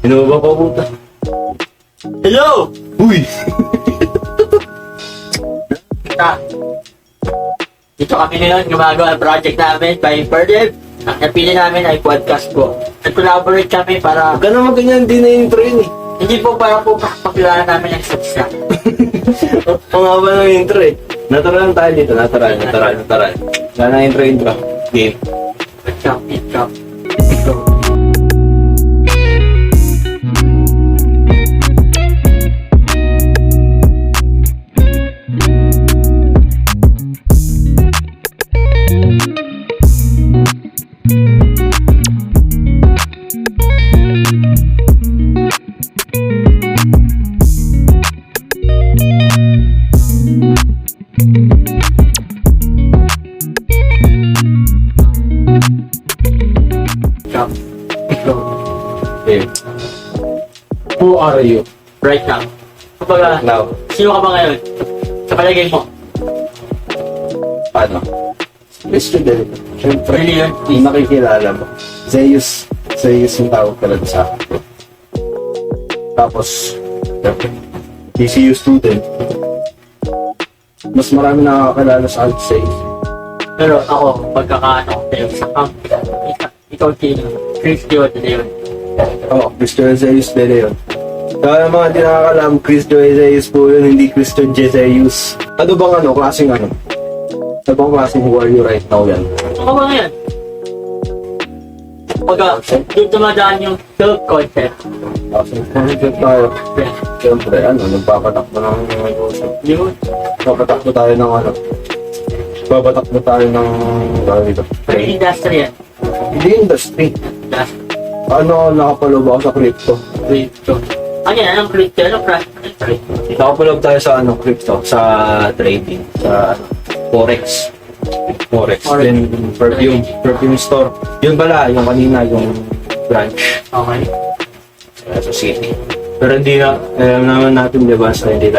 Inuba pa puta. Hello! Uy! Dito kami ngayon gumagawa ang project namin by Perdev. Ang napili namin ay podcast po. Nag-collaborate kami para, Huwag ka naman ganyan, di na intro yun eh. hindi po para po pakilala namin ang success. Ang haba ng intro eh. Natural tayo dito, natural. Wala na intro. Game. Good job. Game. Who are you? Right now. Kapag, Now. sino ka ba ngayon? Sa palagay mo? Paano? Mr. Del. Siyempre, Really yun? hindi makikilala mo. Zeus yung tawag talaga sa akin. Tapos, siyempre, TCU student. Mas marami nakakakilala sa akin sa Zeus. Pero ako, pagkakaano ko sa'yo, ikaw sino? Chris Dion na yun. Oo, Christian Zeus de Leon. Kaya mga di nakakalam, Christian Zeus po yun, hindi Christian Zeus. Ano bang klaseng ano? Ano bang klaseng who are you right now yan? Ano ba ngayon? Pagka, doon dumadaan yung self-concept. Klaseng concept tayo. Siyempre, nagpapatakbo ng negosyo. Yun. Papatakbo tayo ng Papatakbo tayo ng dito. Pero industry yan. Hindi industry. Industry. Nakapalob ako sa crypto. Crypto. Ano yan? Anong crypto? Anong crypto? Nakapalob tayo sa crypto, sa trading, sa Forex. Then perfume store. Yun pala, yung kanina, yung branch Okay. sa city. Pero hindi na, alam naman natin, di ba, sa hindi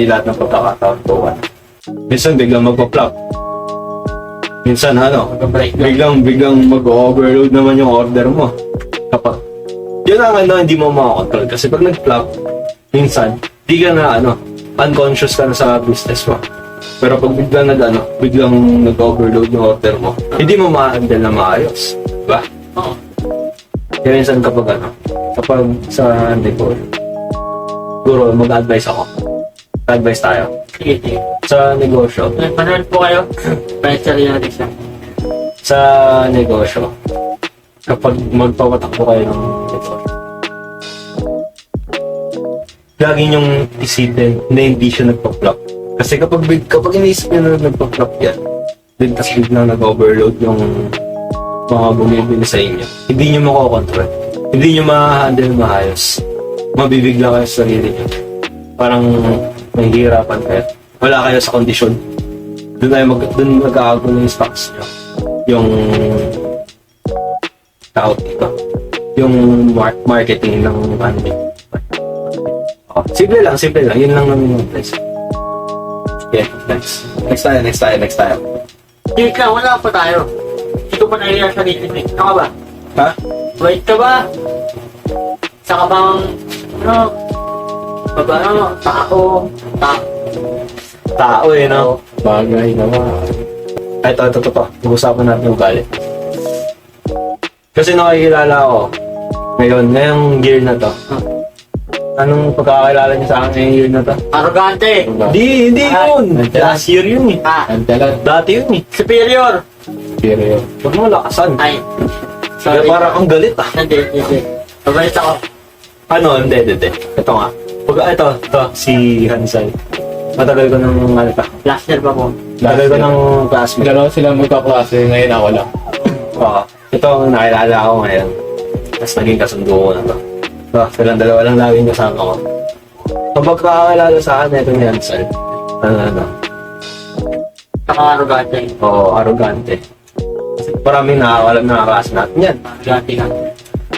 lahat ng pagkakataon po. Minsan biglang magpa-flop. Minsan Mag-break lang. biglang mag-overload naman yung order mo. Kapag, yun ang hindi mo makakontrol. Kasi pag nag-flop, minsan, di ka na unconscious ka na sa business mo. Pero pag biglang nag-overload yung order mo, hindi mo ma-handle na maayos. Diba? Oo. Kaya minsan kapag sa negosyo, siguro mag-advise ako. Advice tayo. Sige. Sa negosyo, Manood po kayo. Pressure yan siya. sa negosyo, kapag magpapatakbo kayo ng negosyo, lagi niyong isipin na hindi siya nagpa-flop. Kasi kapag iniisip niyo na nagpa-flop yan, then tas biglang nag-overload yung mga bumibili sa inyo, hindi niyo makokontrol. Hindi niyo ma-handle maayos. Mabibigla kayo sa sarili niyo. Parang mahihirapan kayo. Wala kayo sa kondisyon. Doon mag-aagulo yung stocks niyo. Yung tawag dito. Yung marketing ng simple lang. Yun lang naman yung place. Yeah, next tayo. Wait lang, wala pa tayo. Hindi ko pa nahiya sa sarili mo. Ano ka ba? Ha? Wait ka ba? Saka bang, Tao no? Bagay naman. Ito. Pag-usapan natin yung galit. Kasi nakikilala ako ngayong year na to. Anong pagkakilala niyo sa akin ngayong year na to? Arrogante. Hindi yun! Last year yun eh. Dati yun eh. Superior. Huwag mo lakasan. Ay. Kaya parang ang galit ah. Hindi. Pabalik ako. Hindi. Ito nga. Ito, si Hansay. Matagal ko ng Last year pa po. Matagal ko ng classmate. Dalawa sila magkaklase, ngayon ako lang. Ito ang nakilala ko ngayon. Tapos naging kasundo ko na to. Silang dalawa lang laging kasama ko. Kapag kakakilala sa akin, ito ni Hansay. Saka arrogante. Oo, arrogante. Kasi maraming nakakalam na kaklase natin yan. Arrogante ka.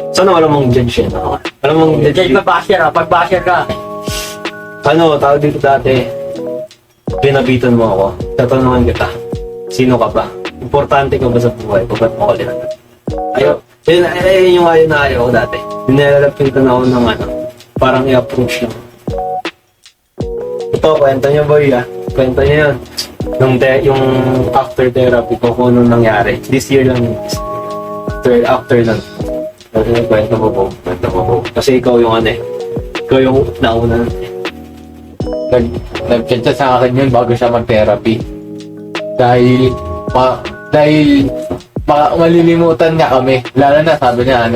Sana wala mong judge yan. Wala mong Diyan pa basher ha. Pag basher ka. Tawag dito dati, pinabitan mo ako, tatanungan kita, sino ka ba? Importante ka ba sa buhay? Ba't mo ko linagay? Yun yung ayaw ko dati. Nilalapintan ako ng ano, parang i-approach lang. Ito, kwento niyo boy Kwento niyo yun. Yung after therapy ko kung anong nangyari. This year lang. After lang. Kwento mo po. Kasi ikaw yung ano eh. Ikaw yung nauna. Nag-chat siya sa akin yun bago siya mag-therapy. Dahil malilimutan niya kami. Lalo na sabi niya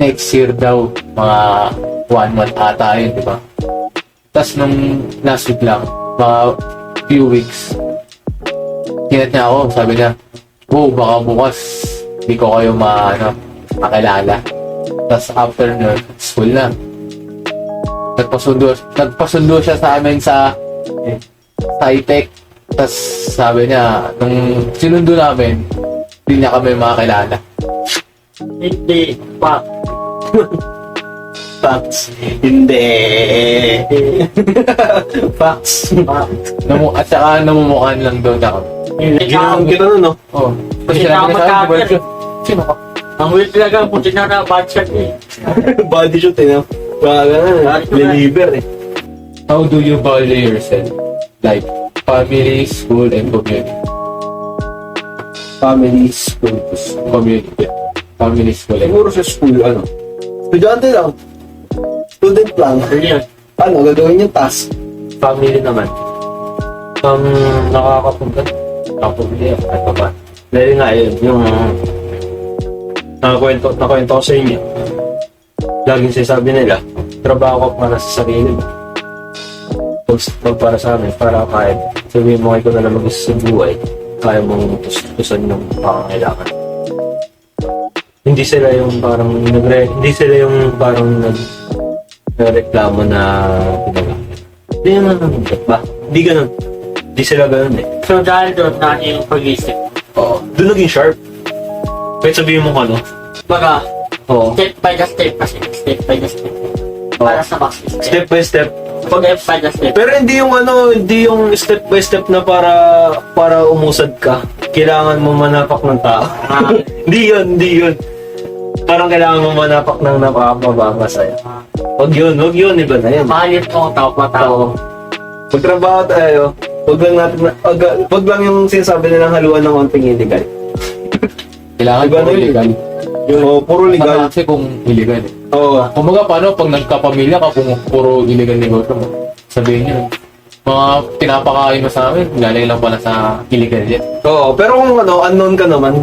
next year daw, mga 1 month ata yun, di ba? Tapos nung last week lang, mga few weeks, kinat niya ako, sabi niya, baka bukas, di ko kayo makilala. Tapos after nun, school na. Nagpasundo siya sa amin sa SciTech. Tapos sabi niya, nung sinundo namin, hindi niya kami makakilala. Hindi. Pak. Facts. Hindi. Facts. At saka namumukhaan lang daw na kami. Ginawa kita nun, no? Oh. Kasi na ako mag-cover. Sino ka? Ang weird talaga, puti na bad shot eh. Body shoot, eh, no? Baka ganun, deliver, eh. How do you value yourself? Like, family, school, and community. Family, school, Community. Family, school, and siguro sa school, estudyante lang. Student lang. Brilliant. Gagawin yung task. Family naman. Nakakapunta. Nakapumili ako. Ito ba? Dahil nga yun, yung nakwento ko sa inyo. Laging sinasabi nila, trabaho ka para sa sarili mo. Huwag para sa amin, para kahit sabihin mo kayo na lang mag-isa sa buhay, kaya mong tustusan yung pangangailangan. Hindi sila yung parang nagreklamo na pinagamit. Hindi naman ba? Hindi ganun. Hindi sila ganun eh. So dahil doon na yung pag-isip. Oo. Doon naging sharp. Kahit sabihin mo ano. Baga, Oo. step by step kasi. Step by step. Para sa box Step by step. Step by step. Pero hindi yung step by step na para umusad ka. Kailangan mo manapak ng tao. Hindi yun. Parang kailangan mo manapak ng napakababa sa'yo. Wag yun, iba na yan. Mahalit mo ang tao pa tao. Pagtrabaho tayo, wag lang yung sinasabi nilang haluan ng konting illegal. kailangan Diba puro na yun? illegal. Oo, puro legal. Kasi kung illegal eh. Oo. Kumbaga, paano pag nagkapamilya ka kung puro illegal negosyo mo? Sabihin nyo, mga pinapakain mo sa amin, galing lang pala sa illegal yan. Oo, pero kung unknown ka naman,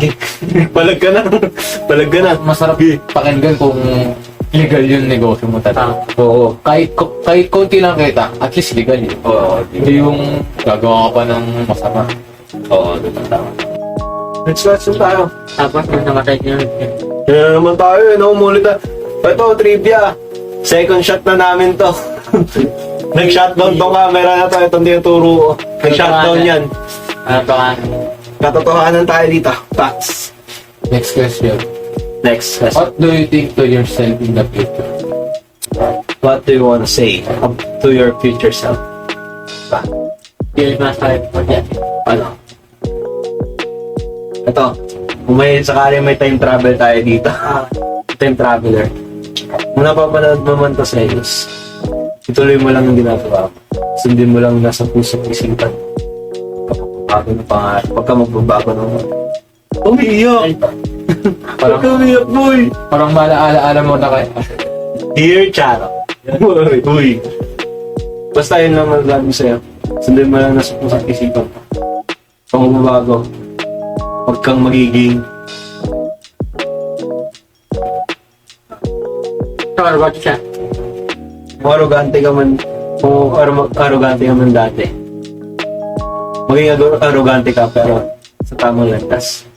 palag ka na. Masarap pakinggan kung illegal yung negosyo mo talaga. Oo. Kahit konti lang kita, at least legal yun. Oo. Hindi yung gagawa ka pa ng masama. Oo, tama. Next question tayo. Tapos nung namatay niya. Yan naman tayo, umulit na. Ito, trivia. Second shot na namin to. Nag-shutdown tong camera na to. Itong tinuturo ko. Nag-shutdown yan. Ano pa? Katotohanan tayo dito. Facts. Next question. Next question. What do you think to yourself in the future? What do you want to say to your future self? Feel myself for that. Ano? Ito. Kung may sakali may time travel tayo dito. Time traveler. Kung napapanood mo man to sa Elos, ituloy mo lang yung ginagawa mo. Sundin mo lang nasa puso't isipan. Pagka magbabago ng pangarap. Pagka magbabago ng umiiyak! Parang, Umiiyak, boy! parang maalaala mo na kayo. Dear Charo. Uy. Basta yun lang magagawa sa'yo. Sundin mo lang nasa puso't isipan. Pag magbabago, huwag kang magiging What siya? kung arrogante ka man, arrogante ka man dati. Maging arrogante ka pero sa tamang landas.